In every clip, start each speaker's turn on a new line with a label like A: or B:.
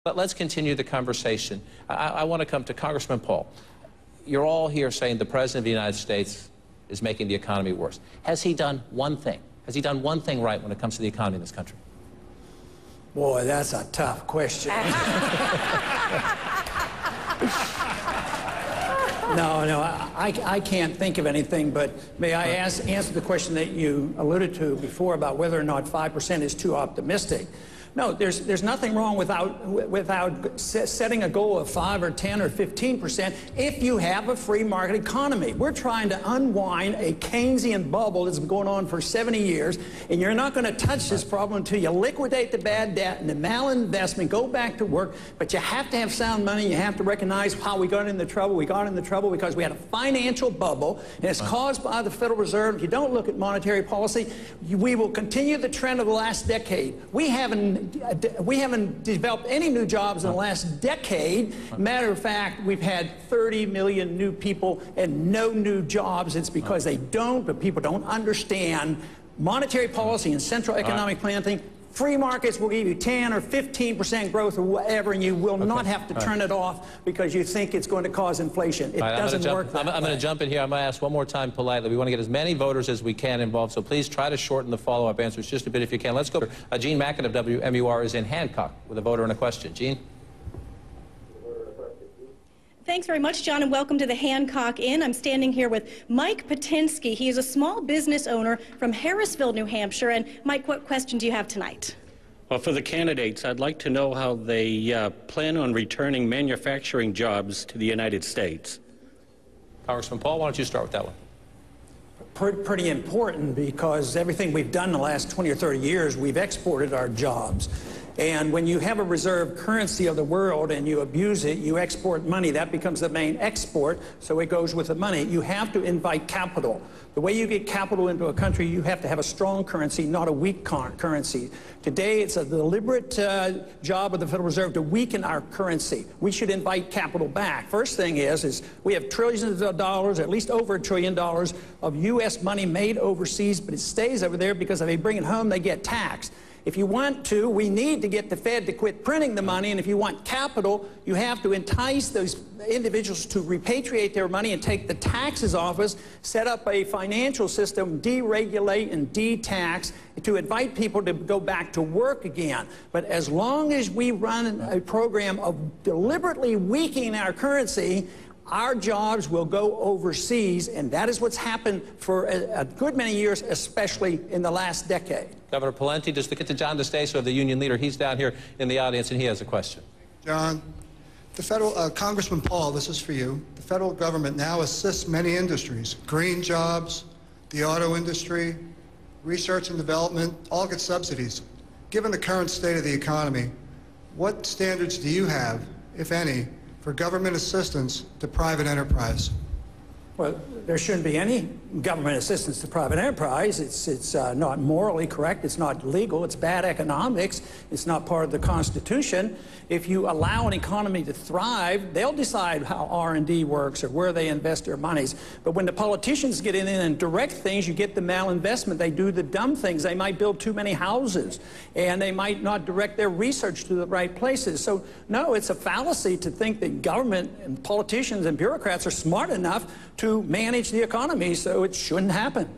A: But let's continue the conversation. I want to come to Congressman Paul. You're all here saying the President of the United States is making the economy worse. Has he done one thing? Has he done one thing right when it comes to the economy in this country?
B: Boy, that's a tough question. No, I can't think of anything, but may I answer the question that you alluded to before about whether or not 5% is too optimistic. No, there's nothing wrong without setting a goal of 5 or 10 or 15% if you have a free market economy. We're trying to unwind a Keynesian bubble that's been going on for 70 years, and you're not going to touch this problem until you liquidate the bad debt and the malinvestment, go back to work. But you have to have sound money. You have to recognize how we got into trouble. We got into trouble because we had a financial bubble, and it's caused by the Federal Reserve. If you don't look at monetary policy, we will continue the trend of the last decade. We haven't developed any new jobs in the last decade. Matter of fact, we've had 30 million new people and no new jobs. It's because but people don't understand monetary policy and central economic planning. Free markets will give you 10 or 15% growth or whatever, and you will not have to turn it off because you think it's going to cause inflation. It doesn't work that way. I'm going to jump in here.
A: I'm going to ask one more time politely. We want to get as many voters as we can involved, so please try to shorten the follow-up answers just a bit if you can. Let's go. Gene Mackin of WMUR is in Hancock with a voter and a question. Gene?
C: Thanks very much, John, and welcome to the Hancock Inn. I'm standing here with Mike Patinsky. He is a small business owner from Harrisville, New Hampshire. And Mike, what question do you have tonight?
D: Well, for the candidates, I'd like to know how they plan on returning manufacturing jobs to the United States.
A: Congressman Paul, why don't you start with that one?
B: Pretty important, because everything we've done in the last 20 or 30 years, we've exported our jobs. And when you have a reserve currency of the world and you abuse it, you export money. That becomes the main export, so it goes with the money. You have to invite capital. The way you get capital into a country, you have to have a strong currency, not a weak currency. Today, it's a deliberate job of the Federal Reserve to weaken our currency. We should invite capital back. First thing is we have trillions of dollars, at least over $1 trillion of U.S. money made overseas, but it stays over there because if they bring it home, they get taxed. If you want to, we need to get the Fed to quit printing the money, and if you want capital, you have to entice those individuals to repatriate their money and take the taxes off us, set up a financial system, deregulate and de-tax, to invite people to go back to work again. But as long as we run a program of deliberately weakening our currency, our jobs will go overseas, and that is what's happened for a good many years, especially in the last decade.
A: Governor Pawlenty, just to get to John DeStacio, the union leader. He's down here in the audience, and he has a question.
E: John, the federal, Congressman Paul, this is for you. The federal government now assists many industries. Green jobs, the auto industry, research and development, all get subsidies. Given the current state of the economy, what standards do you have, if any, for government assistance to private enterprise?
B: Well, there shouldn't be any government assistance to private enterprise. It's not morally correct. It's not legal. It's bad economics. It's not part of the Constitution. If you allow an economy to thrive, they'll decide how R&D works or where they invest their monies. But when the politicians get in and direct things, you get the malinvestment. They do the dumb things. They might build too many houses, and they might not direct their research to the right places. So, no, it's a fallacy to think that government and politicians and bureaucrats are smart enough to manage the economy, so it shouldn't happen.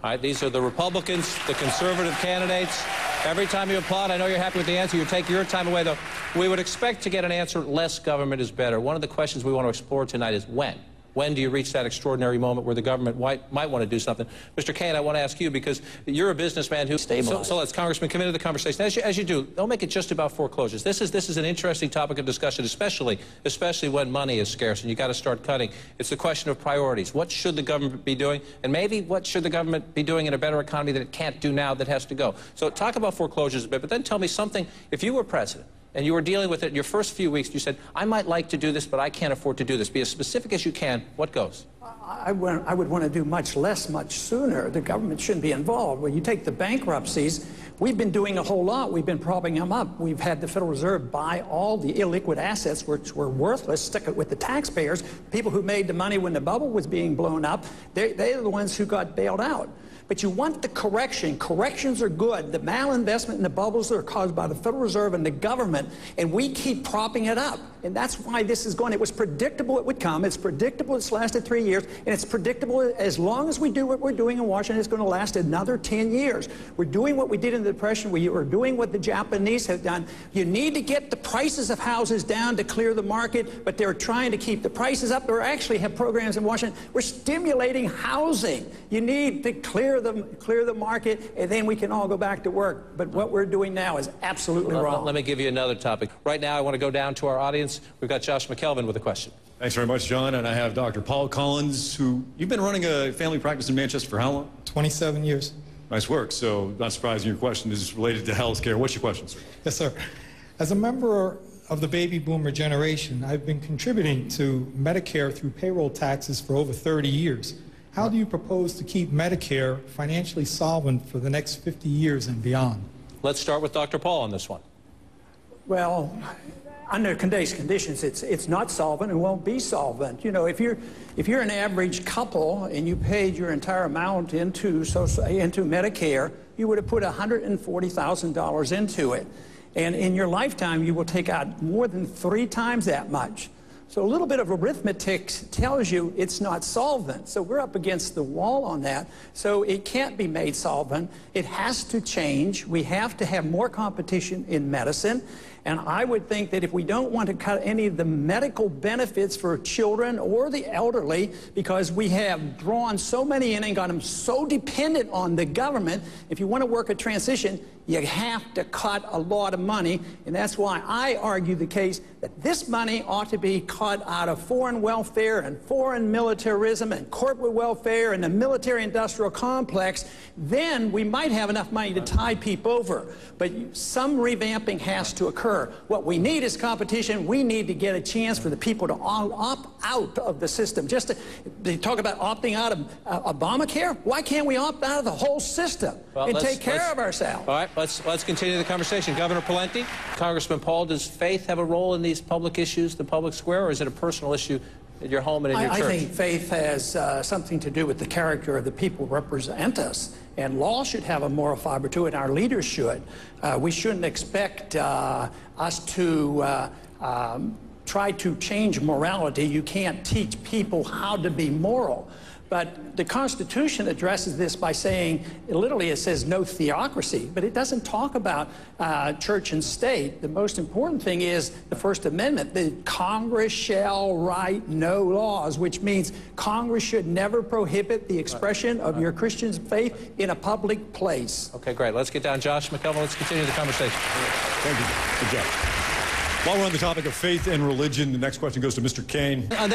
A: All right, these are the Republicans, the conservative candidates. Every time you applaud, I know you're happy with the answer. You're taking your time away, though. We would expect to get an answer, less government is better. One of the questions we want to explore tonight is when. When do you reach that extraordinary moment where the government might want to do something? Mr. Kaine, I want to ask you, because you're a businessman who... So let's, Congressman, come into the conversation. As you do, don't make it just about foreclosures. This is an interesting topic of discussion, especially when money is scarce and you got to start cutting. It's the question of priorities. What should the government be doing? And maybe what should the government be doing in a better economy that it can't do now that has to go? So talk about foreclosures a bit, but then tell me something. If you were president, and you were dealing with it in your first few weeks, you said, I might like to do this, but I can't afford to do this. Be as specific as you can. What goes?
B: I would want to do much less, much sooner. The government shouldn't be involved. When you take the bankruptcies, we've been doing a whole lot. We've been propping them up. We've had the Federal Reserve buy all the illiquid assets, which were worthless, stick it with the taxpayers. People who made the money when the bubble was being blown up, they're the ones who got bailed out. But you want the correction. Corrections are good. The malinvestment and the bubbles that are caused by the Federal Reserve and the government, and we keep propping it up. And that's why this is going. It was predictable it would come. It's predictable it's lasted 3 years. And it's predictable as long as we do what we're doing in Washington, it's going to last another 10 years. We're doing what we did in the Depression. We are doing what the Japanese have done. You need to get the prices of houses down to clear the market, but they're trying to keep the prices up. They actually have programs in Washington. We're stimulating housing. You need to clear the market, and then we can all go back to work. But what we're doing now is absolutely wrong.
A: Let me give you another topic. Right now, I want to go down to our audience. We've got Josh McKelvin with a question.
F: Thanks very much, John. And I have Dr. Paul Collins, who you've been running a family practice in Manchester for how long?
G: 27 years.
F: Nice work. So, not surprising your question is related to health care. What's your question, sir?
G: Yes, sir. As a member of the baby boomer generation, I've been contributing to Medicare through payroll taxes for over 30 years. How do you propose to keep Medicare financially solvent for the next 50 years and beyond?
A: Let's start with Dr. Paul on this one.
B: Well, under today's conditions, it's not solvent and won't be solvent. You know, if you're an average couple and you paid your entire amount into Medicare, you would have put $140,000 into it. And in your lifetime, you will take out more than 3 times that much. So a little bit of arithmetic tells you it's not solvent. So we're up against the wall on that. So it can't be made solvent. It has to change. We have to have more competition in medicine. And I would think that if we don't want to cut any of the medical benefits for children or the elderly, because we have drawn so many in and got them so dependent on the government, if you want to work a transition, you have to cut a lot of money. And that's why I argue the case that this money ought to be cut out of foreign welfare and foreign militarism and corporate welfare and the military-industrial complex. Then we might have enough money to tide people over. But some revamping has to occur. What we need is competition. We need to get a chance for the people to opt out of the system. Just to talk about opting out of Obamacare, why can't we opt out of the whole system and take care of ourselves?
A: All right, let's continue the conversation. Governor Pawlenty, Congressman Paul, does faith have a role in these public issues, the public square, or is it a personal issue at your home and in your church?
B: I think faith has something to do with the character of the people who represent us. And law should have a moral fiber to it, and our leaders should. We shouldn't expect us to try to change morality. You can't teach people how to be moral. But the Constitution addresses this by saying, literally it says no theocracy, but it doesn't talk about church and state. The most important thing is the First Amendment. The Congress shall write no laws, which means Congress should never prohibit the expression of your Christian faith in a public place.
A: Okay, great. Let's get down. Josh McKelvin, let's continue the conversation.
F: Thank you. Good job. While we're on the topic of faith and religion, the next question goes to Mr. Kane.
A: On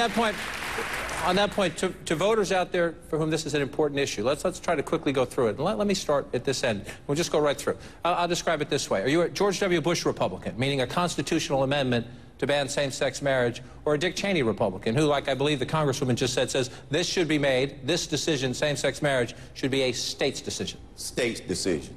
A: that point, to voters out there for whom this is an important issue, let's try to quickly go through it. Let me start at this end. We'll just go right through. I'll describe it this way. Are you a George W. Bush Republican, meaning a constitutional amendment to ban same-sex marriage, or a Dick Cheney Republican, who, like I believe the Congresswoman just said, says this should be made, this decision, same-sex marriage, should be a state's decision?
H: State's decision.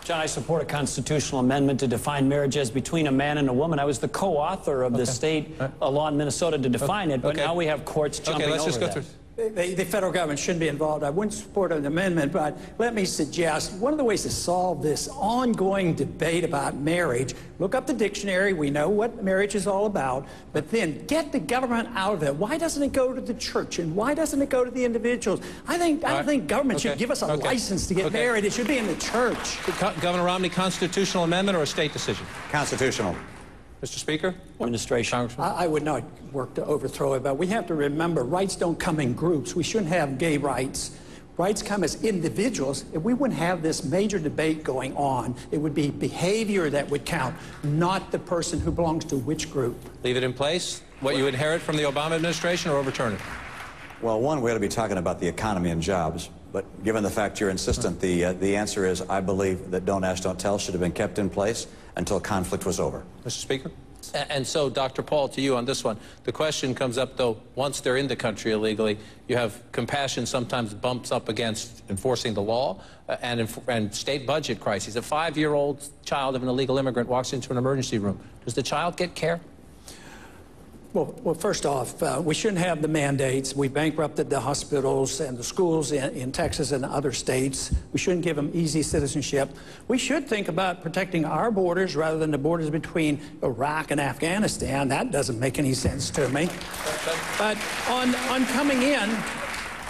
I: John, I support a constitutional amendment to define marriage as between a man and a woman. I was the co-author of the state law in Minnesota to define it, but now we have courts jumping over that.
A: Let's just go through.
B: The federal government shouldn't be involved. I wouldn't support an amendment, but let me suggest one of the ways to solve this ongoing debate about marriage, look up the dictionary. We know what marriage is all about, but then get the government out of it. Why doesn't it go to the church, and why doesn't it go to the individuals? I don't think government should give us a license to get married. It should be in the church.
A: Governor Romney, constitutional amendment or a state decision?
H: Constitutional.
A: Mr. Speaker?
I: Administration.
B: I would not work to overthrow it, but we have to remember rights don't come in groups. We shouldn't have gay rights. Rights come as individuals. If we wouldn't have this major debate going on, it would be behavior that would count, not the person who belongs to which group.
A: Leave it in place? What you inherit from the Obama administration, or overturn it?
H: Well, one, we ought to be talking about the economy and jobs. But given the fact you're insistent, the answer is I believe that Don't Ask, Don't Tell should have been kept in place until conflict was over.
A: Mr. Speaker? And so, Dr. Paul, to you on this one, the question comes up, though, once they're in the country illegally, you have compassion sometimes bumps up against enforcing the law and state budget crises. A 5-year-old child of an illegal immigrant walks into an emergency room. Does the child get care?
B: Well, first off, we shouldn't have the mandates. We bankrupted the hospitals and the schools in Texas and other states. We shouldn't give them easy citizenship. We should think about protecting our borders rather than the borders between Iraq and Afghanistan. That doesn't make any sense to me. But on coming in,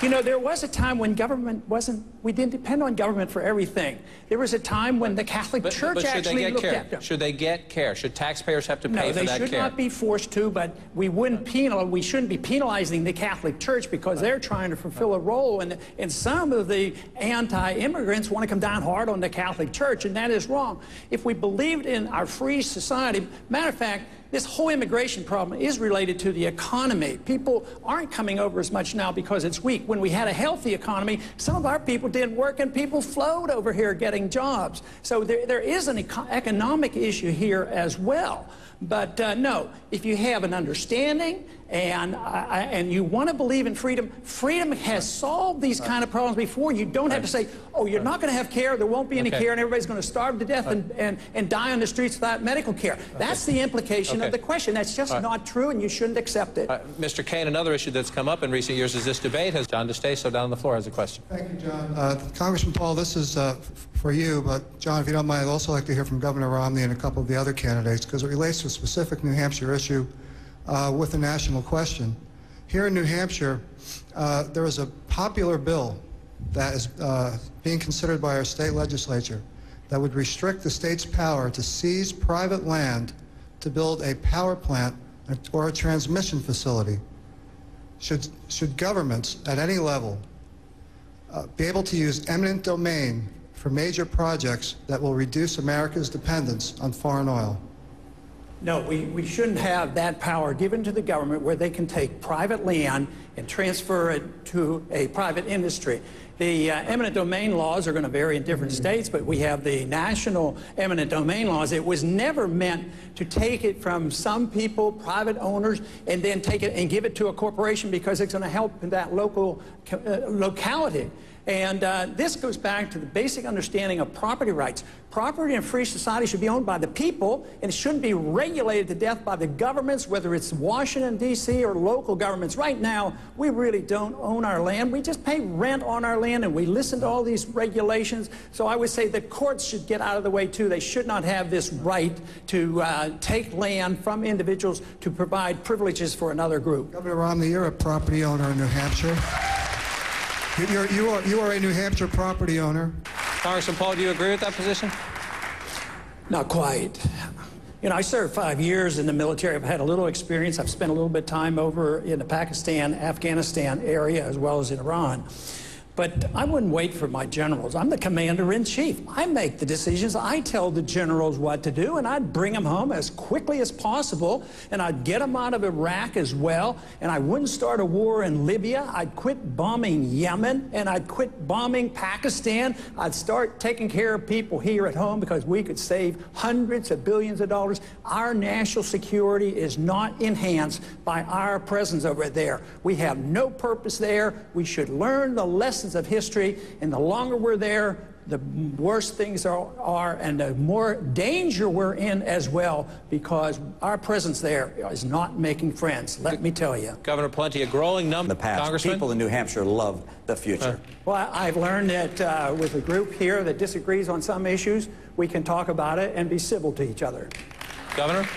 B: you know, there was a time when government we didn't depend on government for everything. There was a time when the Catholic Church actually looked at them.
A: Should they get care? Should taxpayers have to pay for that care?
B: No, they should not be forced to, but we shouldn't be penalizing the Catholic Church because they're trying to fulfill a role, and some of the anti-immigrants want to come down hard on the Catholic Church, and that is wrong. If we believed in our free society, matter of fact, this whole immigration problem is related to the economy. People aren't coming over as much now because it's weak. When we had a healthy economy, some of our people didn't work and people flowed over here getting jobs. So there is an economic issue here as well. But no, if you have an understanding and you want to believe in freedom, freedom has solved these kind of problems before. You don't have to say, oh, you're not going to have care, there won't be any care, and everybody's going to starve to death and die on the streets without medical care. That's the implication of the question. That's just not true, and you shouldn't accept it.
A: Mr. Kaine, another issue that's come up in recent years is this debate. John DeStaso down on the floor has a question.
E: Thank you, John. Congressman Paul, this is for you, but John, if you don't mind, I'd also like to hear from Governor Romney and a couple of the other candidates, because it relates to a specific New Hampshire issue with a national question. Here in New Hampshire, there is a popular bill that is being considered by our state legislature that would restrict the state's power to seize private land to build a power plant or a transmission facility. Should governments at any level be able to use eminent domain for major projects that will reduce America's dependence on foreign oil?
B: No, we shouldn't have that power given to the government where they can take private land and transfer it to a private industry. The eminent domain laws are going to vary in different states, but we have the national eminent domain laws. It was never meant to take it from some people, private owners, and then take it and give it to a corporation because it's going to help that local locality. And this goes back to the basic understanding of property rights. Property in a free society should be owned by the people, and it shouldn't be regulated to death by the governments, whether it's Washington, D.C. or local governments. Right now, we really don't own our land. We just pay rent on our land, and we listen to all these regulations. So I would say the courts should get out of the way, too. They should not have this right to take land from individuals to provide privileges for another group.
E: Governor Romney, you're a property owner in New Hampshire. You are a New Hampshire property owner.
A: Congressman Paul, do you agree with that position?
B: Not quite. You know, I served 5 years in the military. I've had a little experience. I've spent a little bit of time over in the Pakistan, Afghanistan area, as well as in Iran. But I wouldn't wait for my generals. I'm the commander-in-chief. I make the decisions. I tell the generals what to do, and I'd bring them home as quickly as possible, and I'd get them out of Iraq as well, and I wouldn't start a war in Libya. I'd quit bombing Yemen, and I'd quit bombing Pakistan. I'd start taking care of people here at home because we could save hundreds of billions of dollars. Our national security is not enhanced by our presence over there. We have no purpose there. We should learn the lessons of history, and the longer we're there, the worse things are, and the more danger we're in as well, because our presence there is not making friends, let me tell you.
A: Governor Plenty, a growing number.
H: In the past, people in New Hampshire love the future.
B: Well, I've learned that with a group here that disagrees on some issues, we can talk about it and be civil to each other.
A: Governor?